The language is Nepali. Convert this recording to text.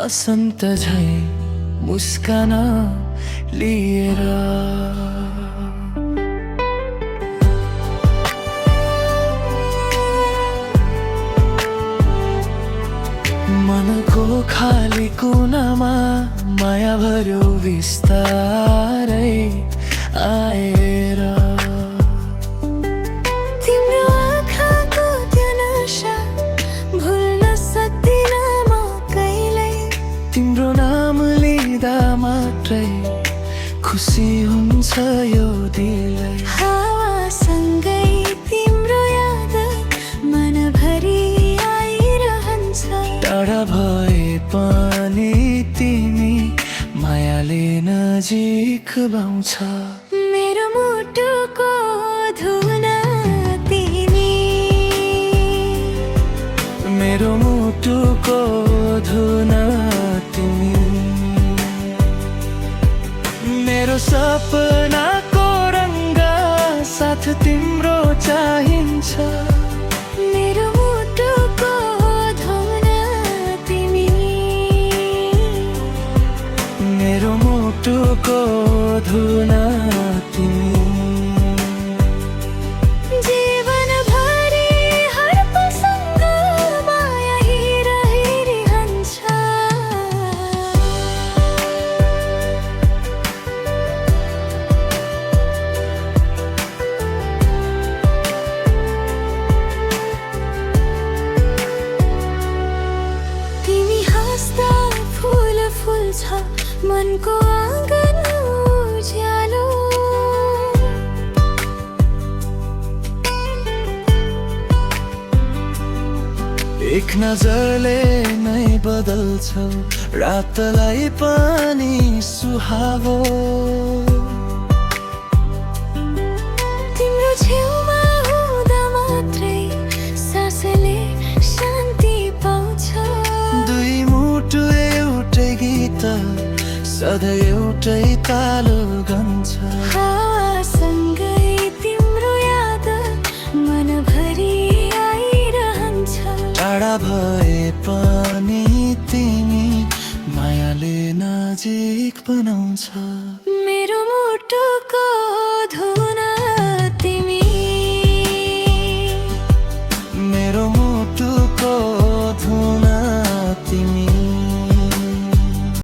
वसन्त झै मुस्कान लिएर मनको खाली कुनामा माया भर्यो बिस्तारै आएर तिम्रो आँखाको त्यो नशा भुल्न सक्दिन म कहिल्यै। तिम्रो नाम लिँदा मात्रै खुसी हुन्छ यो दिललाई। हावासँगै तिम्रो याद मनभरि आइरहन्छ। टाढा भए पनि तिमी मायाले नजिक बाउँछ। मेरो मुटुको धुन तिमी, मेरो मुटुको धुन तिमी, मेरो सपनाको रङ्ग साथ तिम्रो चाहिन्छ। मेरो मुटुको धुन तिमी, मेरो मुटुको धुन तिमी। जीवनभरि हर पलसँग माया हिँडिरहन्छ। तिमी हाँस्दा फुल फुल्छ मनको आँगन उज्यालो। एक नजरले नै बदल्छौ रातलाई पनि सुहावो। तिम्रो छेउमा हुँदा मात्रै सासले शान्ति पाउँछ। दुई मुटु एउटै गीत सधैँ एउटै तालो गन्छ। हावासँगै तिम्रो याद मनभरि आइरहन्छ। टाढा भए पनि तिमी मायाले नजिक बनाउँछ।